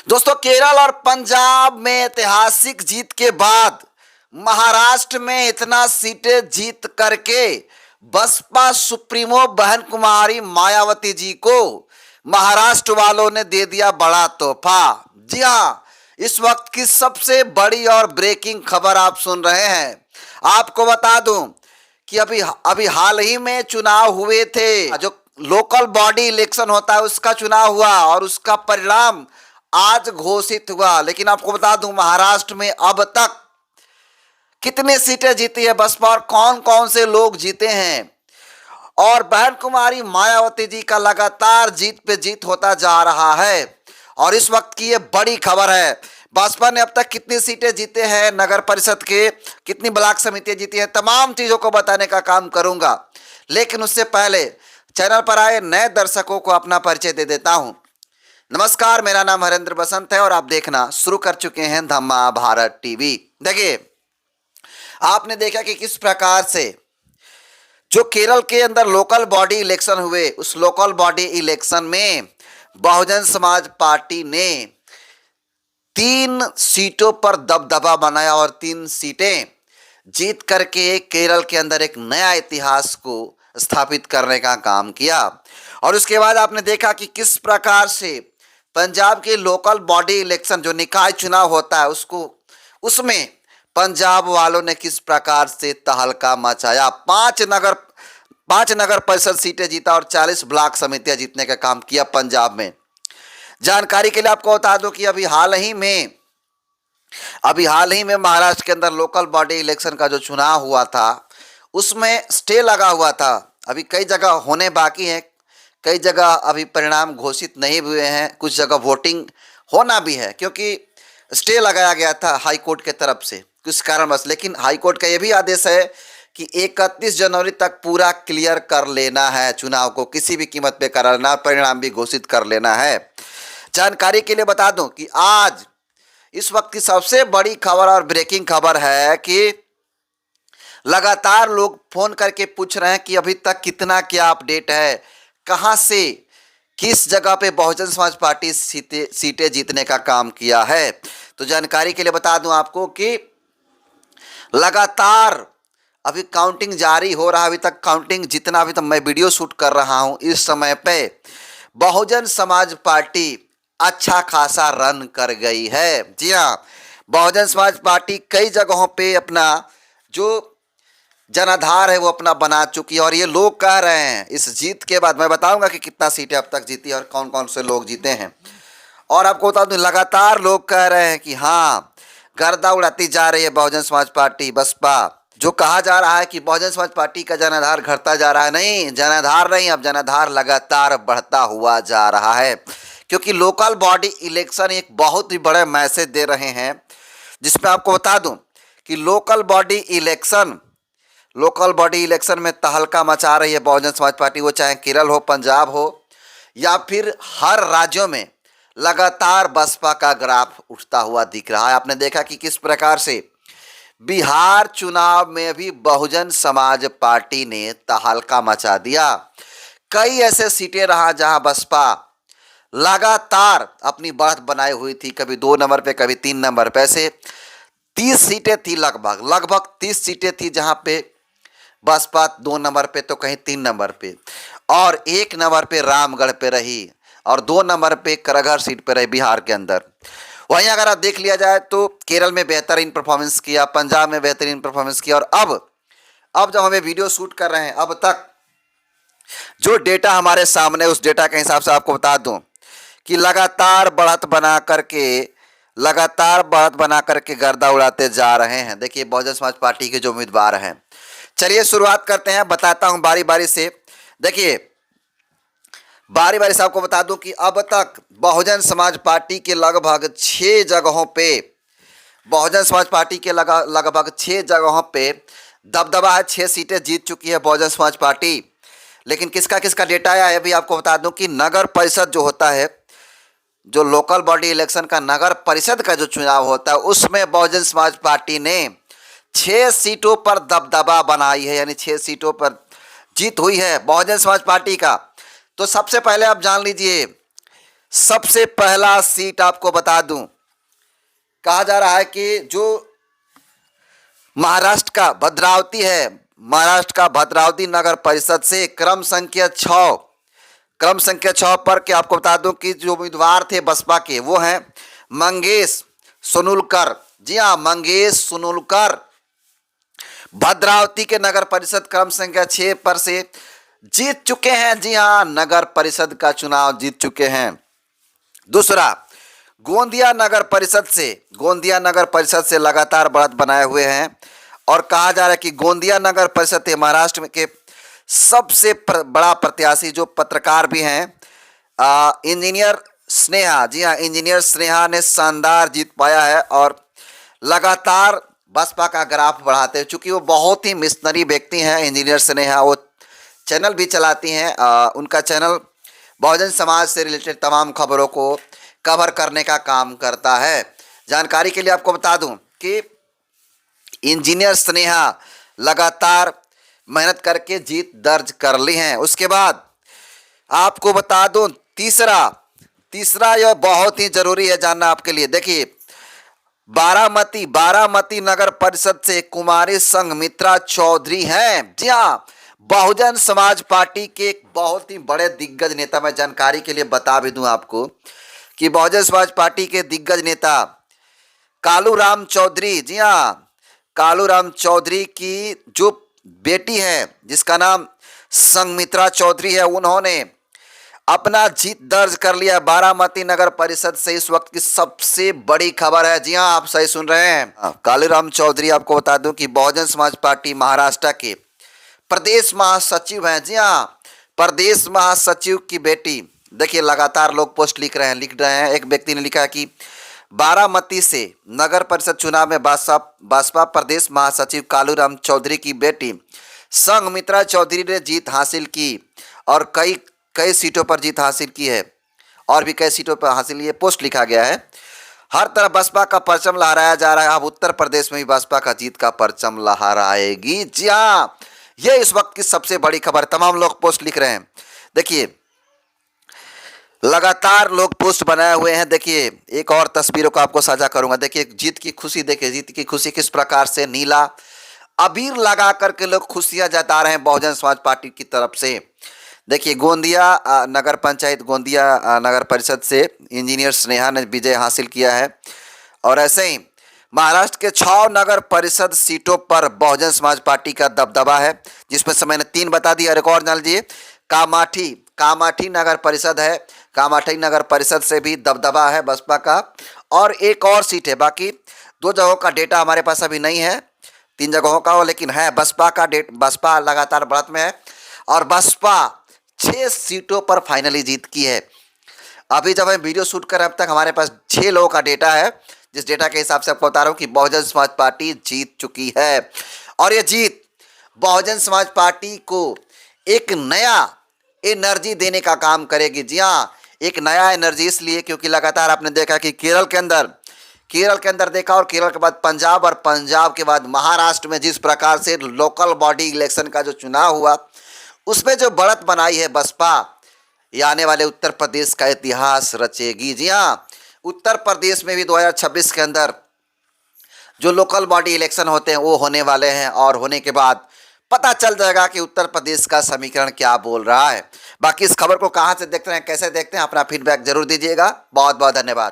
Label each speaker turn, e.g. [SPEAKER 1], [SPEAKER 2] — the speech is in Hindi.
[SPEAKER 1] दोस्तों, केरल और पंजाब में ऐतिहासिक जीत के बाद महाराष्ट्र में इतना सीटें जीत करके बसपा सुप्रीमो बहन कुमारी मायावती जी को महाराष्ट्र वालों ने दे दिया बड़ा तोहफा। जी हां, इस वक्त की सबसे बड़ी और ब्रेकिंग खबर आप सुन रहे हैं। आपको बता दूं कि अभी अभी हाल ही में चुनाव हुए थे। जो लोकल बॉडी इलेक्शन होता है उसका चुनाव हुआ और उसका परिणाम आज घोषित हुआ। लेकिन आपको बता दूं, महाराष्ट्र में अब तक कितनी सीटें जीती है बसपा और कौन कौन से लोग जीते हैं, और बहन कुमारी मायावती जी का लगातार जीत पे जीत होता जा रहा है। और इस वक्त की ये बड़ी खबर है, बसपा ने अब तक कितनी सीटें जीते हैं, नगर परिषद के कितनी ब्लॉक समितियां जीती हैं, तमाम चीजों को बताने का काम करूंगा। लेकिन उससे पहले चैनल पर आए नए दर्शकों को अपना परिचय दे देता हूं। नमस्कार, मेरा नाम हरेंद्र बसंत है और आप देखना शुरू कर चुके हैं धम्मा भारत टीवी। देखिए, आपने देखा कि किस प्रकार से जो केरल के अंदर लोकल बॉडी इलेक्शन हुए, उस लोकल बॉडी इलेक्शन में बहुजन समाज पार्टी ने 3 सीटों पर दबदबा बनाया और 3 सीटें जीत करके केरल के अंदर एक नया इतिहास को स्थापित करने का काम किया। और उसके बाद आपने देखा कि किस प्रकार से पंजाब के लोकल बॉडी इलेक्शन, जो निकाय चुनाव होता है, उसमें पंजाब वालों ने किस प्रकार से तहलका मचाया। 5 नगर परिषद सीटें जीता और 40 ब्लॉक समितियां जीतने का काम किया पंजाब में। जानकारी के लिए आपको बता दूं कि अभी हाल ही में महाराष्ट्र के अंदर लोकल बॉडी इलेक्शन का जो चुनाव हुआ था उसमें स्टे लगा हुआ था। अभी कई जगह होने बाकी है, कई जगह अभी परिणाम घोषित नहीं हुए हैं, कुछ जगह वोटिंग होना भी है, क्योंकि स्टे लगाया गया था हाई कोर्ट के तरफ से कुछ कारणवश। लेकिन हाई कोर्ट का यह भी आदेश है कि 31 जनवरी तक पूरा क्लियर कर लेना है चुनाव को, किसी भी कीमत पे कर लेना, परिणाम भी घोषित कर लेना है। जानकारी के लिए बता दूं कि आज इस वक्त की सबसे बड़ी खबर और ब्रेकिंग खबर है कि लगातार लोग फोन करके पूछ रहे हैं कि अभी तक कितना क्या अपडेट है, कहां से किस जगह पे बहुजन समाज पार्टी सीटें जीतने का काम किया है। तो जानकारी के लिए बता दूं आपको कि लगातार अभी काउंटिंग जारी हो रहा है। अभी तक काउंटिंग जितना अभी तक मैं वीडियो शूट कर रहा हूं, इस समय पे बहुजन समाज पार्टी अच्छा खासा रन कर गई है। जी हां, बहुजन समाज पार्टी कई जगहों पे अपना जो जनाधार है वो अपना बना चुकी है। और ये लोग कह रहे हैं, इस जीत के बाद मैं बताऊंगा कि कितना सीटें अब तक जीती और कौन कौन से लोग जीते हैं। और आपको बता दूं, लगातार लोग कह रहे हैं कि हाँ, गर्दा उड़ाती जा रही है बहुजन समाज पार्टी बसपा। जो कहा जा रहा है कि बहुजन समाज पार्टी का जनाधार घटता जा रहा है, नहीं, जनाधार नहीं, अब जनाधार लगातार बढ़ता हुआ जा रहा है। क्योंकि लोकल बॉडी इलेक्शन एक बहुत ही बड़े मैसेज दे रहे हैं, जिसमें आपको बता दूं कि लोकल बॉडी इलेक्शन में तहलका मचा रही है बहुजन समाज पार्टी। वो चाहे केरल हो, पंजाब हो या फिर हर राज्यों में लगातार बसपा का ग्राफ उठता हुआ दिख रहा है। आपने देखा कि किस प्रकार से बिहार चुनाव में भी बहुजन समाज पार्टी ने तहलका मचा दिया। कई ऐसे सीटें रहा जहां बसपा लगातार अपनी बढ़त बनाई हुई थी, कभी 2 नंबर पे, कभी 3 नंबर पे। ऐसे 30 सीटें थी, लगभग 30 सीटें थी जहां पे बसपा 2 नंबर पे तो कहीं 3 नंबर पे, और 1 नंबर पे रामगढ़ पे रही और 2 नंबर पे करगहर सीट पे रही बिहार के अंदर। वहीं अगर आप देख लिया जाए तो केरल में बेहतरीन परफॉर्मेंस किया, पंजाब में बेहतरीन परफॉर्मेंस किया। और अब जब हमें वीडियो शूट कर रहे हैं, अब तक जो डेटा हमारे सामने, उस डेटा के हिसाब से आपको बता दूं कि लगातार बढ़त बना करके गर्दा उड़ाते जा रहे हैं। देखिए, बहुजन समाज पार्टी के जो उम्मीदवार हैं, चलिए शुरुआत करते हैं, बताता हूं बारी बारी से। देखिए, बारी बारी से आपको बता दूं कि अब तक बहुजन समाज पार्टी के लगभग 6 जगहों पे, बहुजन समाज पार्टी के लगभग 6 जगहों पे दबदबा है। 6 सीटें जीत चुकी है बहुजन समाज पार्टी। लेकिन किसका किसका डेटा आया है अभी आपको बता दूं कि नगर परिषद जो होता है, जो लोकल बॉडी इलेक्शन का नगर परिषद का जो चुनाव होता है, उसमें बहुजन समाज पार्टी ने 6 सीटों पर दबदबा बनाई है, यानी 6 सीटों पर जीत हुई है बहुजन समाज पार्टी का। तो सबसे पहले आप जान लीजिए सबसे पहला सीट आपको बता दूं, कहा जा रहा है कि जो महाराष्ट्र का भद्रावती है, महाराष्ट्र का भद्रावती नगर परिषद से क्रम संख्या 6 पर के आपको बता दूं कि जो उम्मीदवार थे बसपा के वो हैं मंगेश सुनुलकर। जी हाँ, मंगेश सुनुलकर भद्रावती के नगर परिषद क्रम संख्या 6 पर से जीत चुके हैं। जी हाँ, नगर परिषद का चुनाव जीत चुके हैं। दूसरा, गोंदिया नगर परिषद से लगातार बढ़त बनाए हुए हैं और कहा जा रहा है कि गोंदिया नगर परिषद के महाराष्ट्र के सबसे बड़ा प्रत्याशी जो पत्रकार भी हैं इंजीनियर स्नेहा। जी हाँ, इंजीनियर स्नेहा ने शानदार जीत पाया है और लगातार बसपा का ग्राफ बढ़ाते हैं। चूंकि वो बहुत ही मिशनरी व्यक्ति हैं इंजीनियर स्नेहा, वो चैनल भी चलाती हैं। उनका चैनल बहुजन समाज से रिलेटेड तमाम खबरों को कवर करने का काम करता है। जानकारी के लिए आपको बता दूं कि इंजीनियर स्नेहा लगातार मेहनत करके जीत दर्ज कर ली हैं। उसके बाद आपको बता दूं तीसरा यह बहुत ही जरूरी है जानना आपके लिए। देखिए, बारामती नगर परिषद से कुमारी संघमित्रा चौधरी हैं। जी हाँ, बहुजन समाज पार्टी के एक बहुत ही बड़े दिग्गज नेता। मैं जानकारी के लिए बता भी दूं आपको कि बहुजन समाज पार्टी के दिग्गज नेता कालूराम चौधरी, जी हाँ, कालूराम चौधरी की जो बेटी है जिसका नाम संघमित्रा चौधरी है, उन्होंने अपना जीत दर्ज कर लिया बारामती नगर परिषद से। इस वक्त की सबसे बड़ी खबर है। जी हाँ, आप सही सुन रहे हैं। कालूराम चौधरी आपको बता दूं कि बहुजन समाज पार्टी महाराष्ट्र के प्रदेश महासचिव हैं। जी हाँ, प्रदेश महासचिव की बेटी। देखिए, लगातार लोग पोस्ट लिख रहे हैं। एक व्यक्ति ने लिखा कि बारामती से नगर परिषद चुनाव में बसपा प्रदेश महासचिव कालूराम चौधरी की बेटी संघमित्रा चौधरी ने जीत हासिल की और कई सीटों पर जीत हासिल की है और भी कई सीटों पर हासिल, ये पोस्ट लिखा गया है। हर तरफ बसपा का परचम लहराया जा रहा है। अब उत्तर प्रदेश में भी बसपा का जीत का परचम लहराएगी। जी हाँ, ये इस वक्त की सबसे बड़ी खबर। तमाम लोग पोस्ट लिख रहे हैं। देखिए, लगातार लोग पोस्ट बनाए हुए हैं। देखिए, एक और तस्वीरों को आपको साझा करूंगा। देखिए, जीत की खुशी, देखिए जीत की खुशी किस प्रकार से नीला अबीर लगा करके लोग खुशियां जता रहे हैं बहुजन समाज पार्टी की तरफ से। देखिए, गोंदिया नगर परिषद से इंजीनियर स्नेहा ने विजय हासिल किया है और ऐसे ही महाराष्ट्र के 6 नगर परिषद सीटों पर बहुजन समाज पार्टी का दबदबा है, जिसमें से मैंने 3 बता दिया। एक और जान लीजिए, कामाठी नगर परिषद है। कामाठी नगर परिषद से भी दबदबा है बसपा का और एक और सीट है। बाकी 2 जगहों का डेटा हमारे पास अभी नहीं है, 3 जगहों का हो, लेकिन है बसपा लगातार बढ़त में है और बसपा 6 सीटों पर फाइनली जीत की है। अभी जब हम वीडियो शूट कर रहे हैं, अब तक हमारे पास 6 लोगों का डेटा है, जिस डेटा के हिसाब से आपको बता रहा हूँ कि बहुजन समाज पार्टी जीत चुकी है और ये जीत बहुजन समाज पार्टी को एक नया एनर्जी देने का काम करेगी। जी हाँ, एक नया एनर्जी इसलिए क्योंकि लगातार आपने देखा कि केरल के अंदर देखा और केरल के बाद पंजाब और पंजाब के बाद महाराष्ट्र में जिस प्रकार से लोकल बॉडी इलेक्शन का जो चुनाव हुआ उसमें जो बढ़त बनाई है बसपा, ये आने वाले उत्तर प्रदेश का इतिहास रचेगी। जी हाँ, उत्तर प्रदेश में भी 2026 के अंदर जो लोकल बॉडी इलेक्शन होते हैं वो होने वाले हैं और होने के बाद पता चल जाएगा कि उत्तर प्रदेश का समीकरण क्या बोल रहा है। बाकी इस खबर को कहां से देखते हैं, कैसे देखते हैं, अपना फीडबैक जरूर दीजिएगा। बहुत बहुत धन्यवाद।